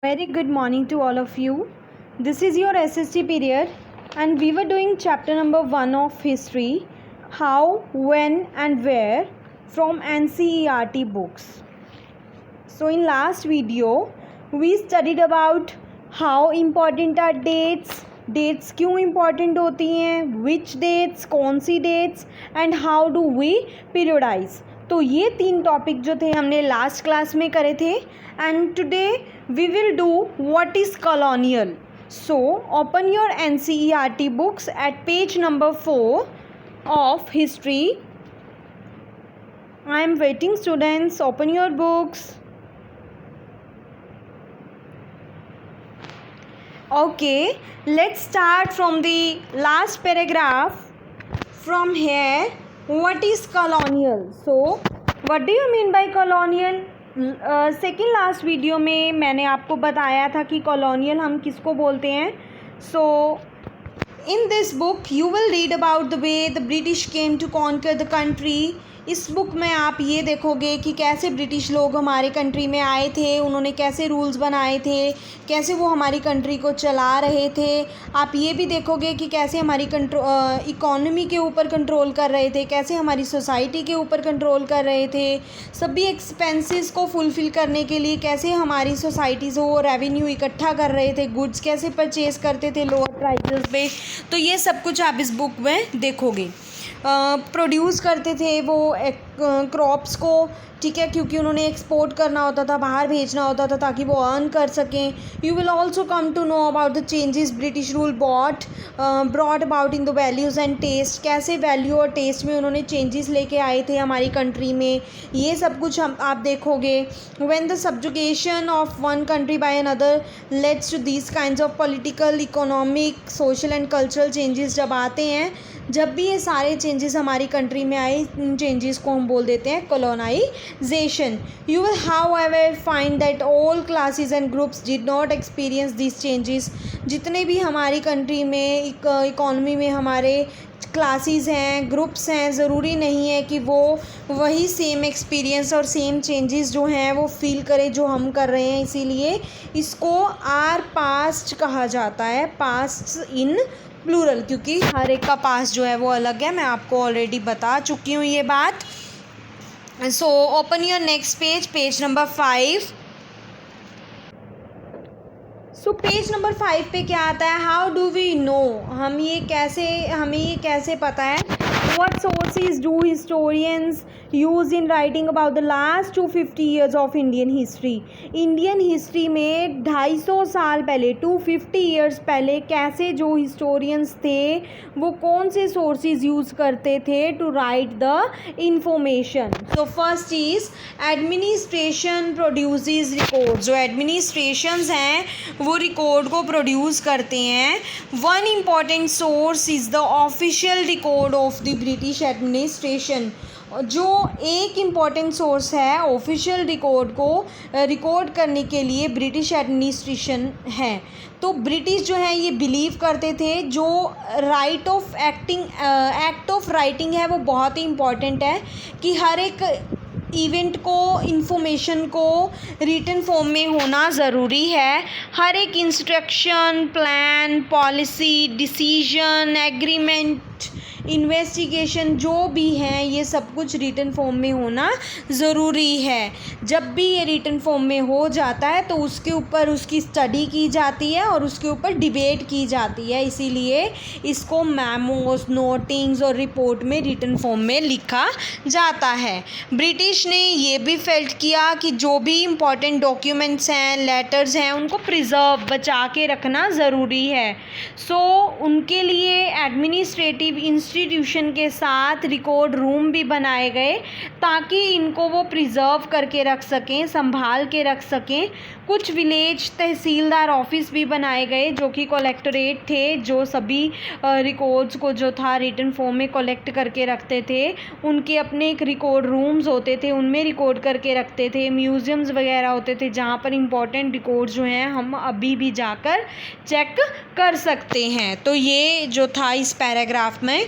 Very good morning to all of you. This is your SST period, and we were doing chapter number 1 of history, how, when, and where from NCERT books. So, in last video, we studied about how important are dates, dates क्यों important होती हैं, which dates, कौन सी dates, and how do we periodize. तो ये 3 topic जो थे हमने last class में करे थे. And today we will do what is colonial. So open your NCERT books at page number 4 of history. I am waiting, students. Open your books. Okay, let's start from the last paragraph. From here, what is colonial? So what do you mean by colonial? Second last video में मैंने आपको बताया था कि colonial हम किसको बोलते हैं. So in this book you will read about the way the British came to conquer the country. इस बुक में आप ये देखोगे कि कैसे ब्रिटिश लोग हमारे कंट्री में आए थे, उन्होंने कैसे रूल्स बनाए थे, कैसे वो हमारी कंट्री को चला रहे थे. आप ये भी देखोगे कि कैसे हमारी इकोनॉमी के ऊपर कंट्रोल कर रहे थे, कैसे हमारी सोसाइटी के ऊपर कंट्रोल कर रहे थे, सभी एक्सपेंसेस को फुलफ़िल करने के लिए कैसे हमारी सोसाइटी से वो रेवेन्यू इकट्ठा कर रहे थे, गुड्स कैसे परचेज करते थे लोअर प्राइसेस पे. तो ये सब कुछ आप इस बुक में देखोगे. प्रोड्यूस करते थे वो क्रॉप्स को, ठीक है, क्योंकि उन्होंने एक्सपोर्ट करना होता था, बाहर भेजना होता था ताकि वो अर्न कर सकें. You will also come to know about the changes British rule brought about in the values and taste. कैसे वैल्यू और टेस्ट में उन्होंने चेंजेस लेके आए थे हमारी कंट्री में, ये सब कुछ आप देखोगे. When the subjugation of one country by another leads to these kinds of political, economic, social and cultural changes जब आते हैं, जब भी ये सारे चेंजेस हमारी कंट्री में आए, इन चेंजेस को हम बोल देते हैं colonization. You will however find that all classes and groups did not experience these changes. जितने भी हमारी कंट्री में इकोनॉमी में हमारे क्लासेस हैं, ग्रुप्स हैं, ज़रूरी नहीं है कि वो वही सेम एक्सपीरियंस और सेम चेंजेस जो हैं वो फील करें जो हम कर रहे हैं. इसीलिए इसको आर पास्ट कहा जाता है, पास्ट इन प्लूरल, क्योंकि हर एक का पास्ट जो है वो अलग है. मैं आपको ऑलरेडी बता चुकी हूँ ये बात. सो open your next page, page number 5. So page number 5 पे क्या आता है, हाउ डू वी नो, हमें ये कैसे पता है. What sources do historians use in writing about the last 250 years of Indian history? Indian history में 250 साल पहले, 250 ईयर्स पहले कैसे जो हिस्टोरियंस थे वो कौन से सोर्सेज यूज़ करते थे to write the information. So first is administration produces record. जो एडमिनिस्ट्रेशंस हैं वो रिकॉर्ड को प्रोड्यूस करते हैं. One important source is the official record of the British administration. जो एक इम्पॉर्टेंट सोर्स है ऑफिशियल रिकॉर्ड को रिकॉर्ड करने के लिए ब्रिटिश एडमिनिस्ट्रेशन है. तो ब्रिटिश जो है ये बिलीव करते थे जो right of act of writing है वो बहुत ही इम्पॉर्टेंट है, कि हर एक इवेंट को, इंफॉर्मेशन को रिटन फॉर्म में होना ज़रूरी है. हर एक instruction, plan, policy, decision, agreement, investigation जो भी हैं ये सब कुछ रिटन फॉर्म में होना ज़रूरी है. जब भी ये रिटन फॉर्म में हो जाता है तो उसके ऊपर उसकी स्टडी की जाती है और उसके ऊपर डिबेट की जाती है. इसीलिए इसको मेमोस, नोटिंग्स और रिपोर्ट में रिटन फॉर्म में लिखा जाता है. ब्रिटिश ने ये भी फेल्ट किया कि जो भी इम्पॉर्टेंट डॉक्यूमेंट्स हैं, लेटर्स हैं, उनको प्रिजर्व, बचा के रखना ज़रूरी है. सो उनके लिए एडमिनिस्ट्रेटिव इंस्टीट्यूशन के साथ रिकॉर्ड रूम भी बनाए गए ताकि इनको वो प्रिजर्व करके रख सकें, संभाल के रख सकें. कुछ विलेज तहसीलदार ऑफिस भी बनाए गए जो कि कलेक्टोरेट थे, जो सभी रिकॉर्ड्स को जो था रिटन फॉर्म में कलेक्ट करके रखते थे. उनके अपने एक रिकॉर्ड रूम्स होते थे, उनमें रिकॉर्ड करके रखते थे. म्यूज़ियम्स वगैरह होते थे जहाँ पर इम्पोर्टेंट रिकॉर्ड्स जो हैं हम अभी भी जाकर चेक कर सकते हैं. तो ये जो था इस पैराग्राफ में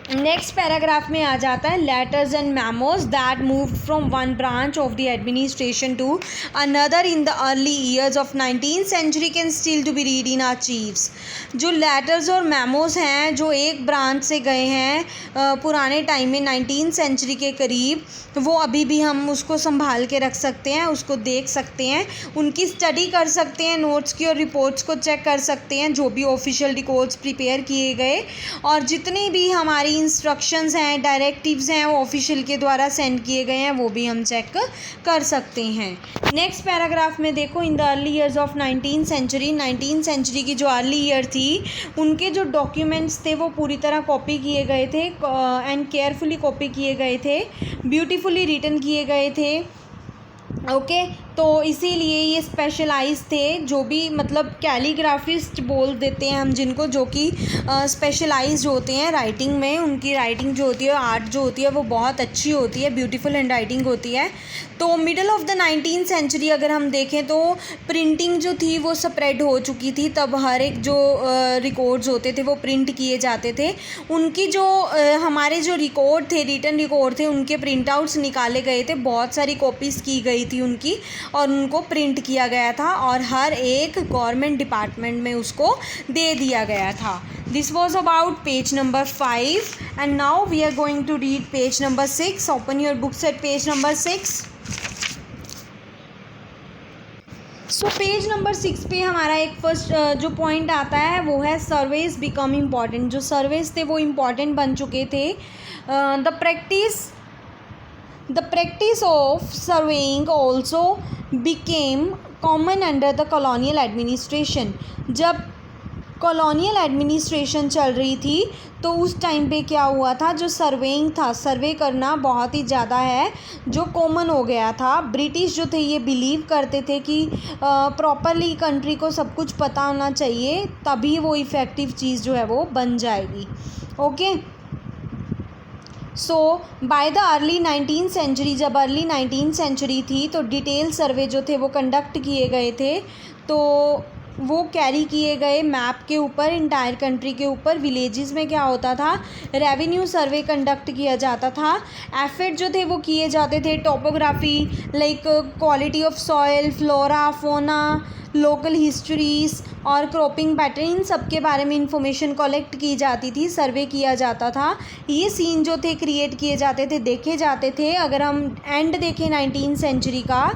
नेक्स्ट पैराग्राफ में आ जाता है letters and memos that move from one branch of the administration to another in the early years of 19th century can still to be read in our chiefs. जो letters और memos हैं जो एक branch से गए हैं पुराने time में 19th सेंचुरी के करीब, वो अभी भी हम उसको संभाल के रख सकते हैं, उसको देख सकते हैं, उनकी स्टडी कर सकते हैं, नोट्स की और रिपोर्ट्स को चेक कर सकते हैं जो भी ऑफिशियल रिकॉर्ड्स प्रिपेयर किए गए, और जितनी भी हमारी इंस्ट्रक्शंस हैं, डायरेक्टिव्स हैं, वो ऑफिशियल के द्वारा सेंड किए गए हैं, वो भी हम चेक कर सकते हैं। नेक्स्ट पैराग्राफ में देखो, in the early years of 19th century की जो अर्ली ईयर थी उनके जो डॉक्यूमेंट्स थे वो पूरी तरह कॉपी किए गए थे एंड केयरफुली कॉपी किए गए थे, ब्यूटीफुली रिटन किए गए थे। ओके तो इसीलिए ये स्पेशलाइज थे, जो भी मतलब कैलीग्राफिस्ट बोल देते हैं हम जिनको, जो कि स्पेशलाइज्ड होते हैं राइटिंग में, उनकी राइटिंग जो होती है, आर्ट जो होती है वो बहुत अच्छी होती है, ब्यूटीफुल हैंड राइटिंग होती है। तो middle of the 19th century अगर हम देखें तो प्रिंटिंग जो थी वो स्प्रेड हो चुकी थी, तब हर एक जो रिकॉर्ड्स होते थे वो प्रिंट किए जाते थे। उनकी जो हमारे जो रिकॉर्ड थे, रिटन रिकॉर्ड थे, उनके प्रिंट आउट्स निकाले गए थे, बहुत सारी कॉपीज़ की गई थी उनकी और उनको प्रिंट किया गया था और हर एक गवर्नमेंट डिपार्टमेंट में उसको दे दिया गया था। This was about page number 5 and now we are going to read page number 6। Open your books at page number 6। So page number 6 पे हमारा एक फर्स्ट जो पॉइंट आता है वो है सर्वेज बिकम इम्पॉर्टेंट। जो सर्वेज थे वो इम्पॉर्टेंट बन चुके थे। The practice of surveying also became common under the colonial administration। जब कॉलोनियल एडमिनिस्ट्रेशन चल रही थी तो उस टाइम पे क्या हुआ था, जो सर्वेइंग था, सर्वे करना बहुत ही ज़्यादा है जो कॉमन हो गया था। ब्रिटिश जो थे ये बिलीव करते थे कि प्रॉपरली कंट्री को सब कुछ पता होना चाहिए, तभी वो इफ़ेक्टिव चीज़ जो है वो बन जाएगी। Okay so by the early 19th century, जब अर्ली 19th सेंचुरी थी तो डिटेल सर्वे जो थे वो कंडक्ट किए गए थे, तो वो कैरी किए गए मैप के ऊपर, इंटायर कंट्री के ऊपर। विलेजेस में क्या होता था, रेवेन्यू सर्वे कंडक्ट किया जाता था। एफर्ट जो थे वो किए जाते थे, topography like quality of soil, flora, फोना, लोकल हिस्ट्रीज और क्रॉपिंग पैटर्न, इन सब के बारे में इंफॉर्मेशन कलेक्ट की जाती थी, सर्वे किया जाता था। ये सीन जो थे क्रिएट किए जाते थे, देखे जाते थे। अगर हम एंड देखें 19th सेंचुरी का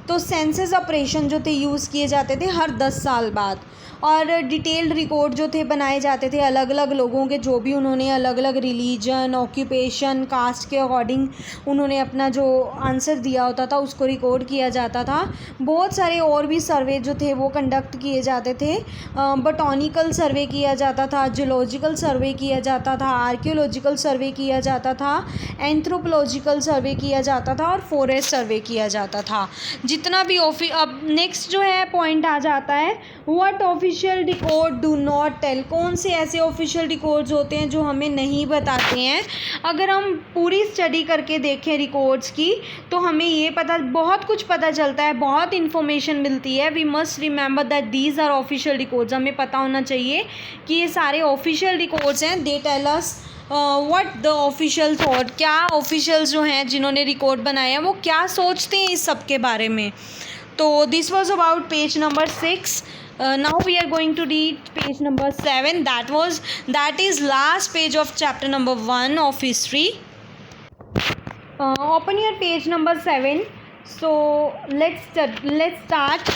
तो सेंसस ऑपरेशन जो थे यूज़ किए जाते थे हर 10 साल बाद, और डिटेल्ड रिकॉर्ड जो थे बनाए जाते थे अलग अलग लोगों के, जो भी उन्होंने अलग अलग रिलीजन, ऑक्यूपेशन, कास्ट के अकॉर्डिंग उन्होंने अपना जो आंसर दिया होता था उसको रिकॉर्ड किया जाता था। बहुत सारे और भी सर्वे जो थे वो कंडक्ट किए जाते थे। बॉटनिकल सर्वे किया जाता था, जूलॉजिकल सर्वे किया जाता था, आर्कियोलॉजिकल सर्वे किया जाता था, एंथ्रोपोलॉजिकल सर्वे किया जाता था और फॉरेस्ट सर्वे किया जाता था। जितना भी अब नेक्स्ट जो है पॉइंट आ जाता है, what official record do not tell. कौन से ऐसे ऑफिशियल रिकॉर्ड्स होते हैं जो हमें नहीं बताते हैं। अगर हम पूरी स्टडी करके देखें रिकॉर्ड्स की तो हमें ये बहुत कुछ पता चलता है, बहुत इन्फॉर्मेशन मिलती है। We must remember that these are official records. हमें पता होना चाहिए कि ये सारे ऑफिशियल रिकॉर्ड्स हैं। They tell us what the official thought, क्या ऑफिशियल्स जो हैं जिन्होंने रिकॉर्ड बनाया वो क्या सोचते हैं इस सब के बारे में। तो this was about page number 6। Now we are going to read page number 7. That is last page of chapter number 1 of history. Open your page number 7. So let's start.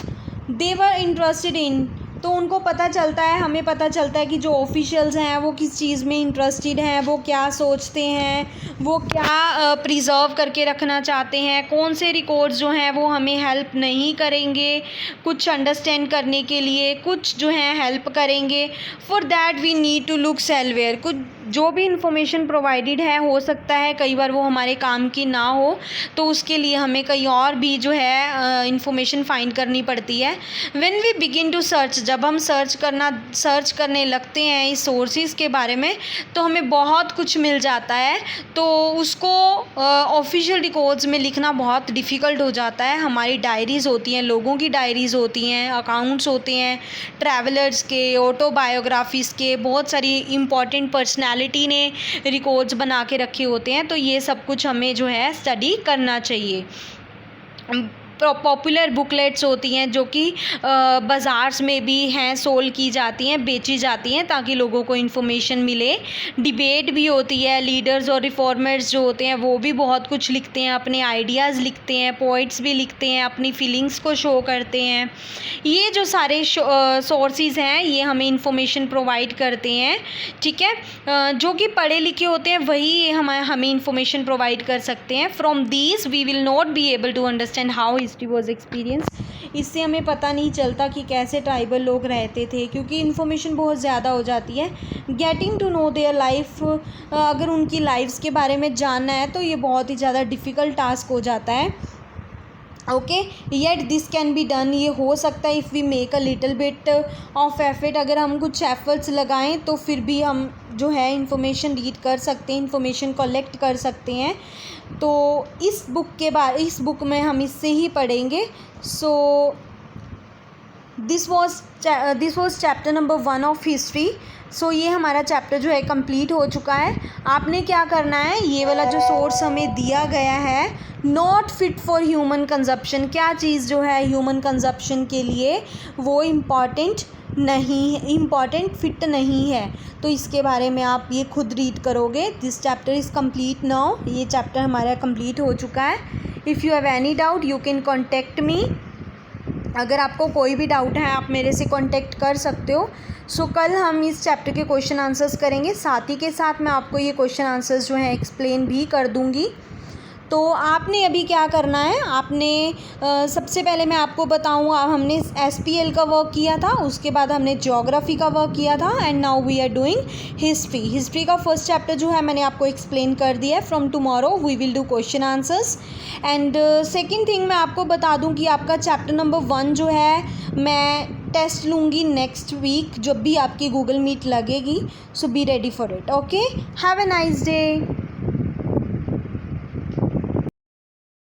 They were interested in, तो उनको पता चलता है, हमें पता चलता है कि जो ऑफिशियल्स हैं वो किस चीज़ में इंटरेस्टेड हैं, वो क्या सोचते हैं, वो क्या प्रिजर्व करके रखना चाहते हैं, कौन से रिकॉर्ड्स जो हैं वो हमें हेल्प नहीं करेंगे कुछ अंडरस्टैंड करने के लिए, कुछ जो हैं हेल्प करेंगे। For that we need to look elsewhere. कुछ जो भी इंफॉर्मेशन प्रोवाइडेड है, हो सकता है कई बार वो हमारे काम की ना हो, तो उसके लिए हमें कहीं और भी जो है इंफॉर्मेशन फाइंड करनी पड़ती है। When we begin to search, जब हम सर्च करने लगते हैं इस सोर्सेज के बारे में तो हमें बहुत कुछ मिल जाता है, तो उसको ऑफिशियल रिकॉर्ड्स में लिखना बहुत डिफ़िकल्ट हो जाता है। हमारी डायरीज़ होती हैं, लोगों की डायरीज़ होती हैं, अकाउंट्स होते हैं ट्रैवलर्स के, ऑटोबायोग्राफीज़ के, बहुत सारी इंपॉर्टेंट पर्सनैलिटी पर्सनालिटी ने रिकॉर्ड्स बना के रखे होते हैं। तो ये सब कुछ हमें जो है स्टडी करना चाहिए। पॉपुलर बुकलेट्स होती हैं जो कि बाज़ार्स में भी हैं, सोल की जाती हैं, बेची जाती हैं ताकि लोगों को इन्फॉर्मेशन मिले। डिबेट भी होती है, लीडर्स और रिफॉर्मर्स जो होते हैं वो भी बहुत कुछ लिखते हैं, अपने आइडियाज़ लिखते हैं, पोइट्स भी लिखते हैं, अपनी फीलिंग्स को शो करते हैं। ये जो सारे सोर्सेज हैं ये हमें इन्फॉर्मेशन प्रोवाइड करते हैं, ठीक है। जो कि पढ़े लिखे होते हैं वही हमें इन्फॉर्मेशन प्रोवाइड कर सकते हैं। From these we will not be able to understand how history was experience. इससे हमें पता नहीं चलता कि कैसे ट्राइबल लोग रहते थे, क्योंकि इन्फॉर्मेशन बहुत ज़्यादा हो जाती है। Getting to know their life, अगर उनकी लाइफ्स के बारे में जानना है तो ये बहुत ही ज़्यादा डिफ़िकल्ट टास्क हो जाता है। Okay, yet this can be done, ये हो सकता है if we make a little bit of effort. अगर हम कुछ एफर्ट्स लगाएं तो फिर भी हम जो है इन्फॉर्मेशन रीड कर सकते हैं, इन्फॉर्मेशन कलेक्ट कर सकते हैं। तो इस बुक में हम इससे ही पढ़ेंगे। So this was chapter number 1 of history. So ये हमारा चैप्टर जो है कंप्लीट हो चुका है। आपने क्या करना है, ये वाला जो सोर्स हमें दिया गया है, not fit for human consumption, क्या चीज़ जो है ह्यूमन कंजप्शन के लिए वो इम्पॉर्टेंट फिट नहीं है, तो इसके बारे में आप ये खुद रीड करोगे। This chapter is complete now, ये चैप्टर हमारा कंप्लीट हो चुका है। If you have any doubt you can contact me. अगर आपको कोई भी डाउट है आप मेरे से कांटेक्ट कर सकते हो। सो कल हम इस चैप्टर के क्वेश्चन आंसर्स करेंगे, साथ ही के साथ मैं आपको ये क्वेश्चन आंसर्स जो हैं एक्सप्लेन भी कर दूँगी। तो आपने अभी क्या करना है, आपने सबसे पहले मैं आपको बताऊँ, हमने SPL का वर्क किया था, उसके बाद हमने ज्योग्राफी का वर्क किया था, and now we are doing history का फर्स्ट चैप्टर जो है मैंने आपको एक्सप्लेन कर दिया है। From tomorrow we will do question answers. And second thing मैं आपको बता दूं कि आपका चैप्टर नंबर 1 जो है मैं टेस्ट लूँगी नेक्स्ट वीक जब भी आपकी गूगल मीट लगेगी। So be ready for it. Okay, have a nice day.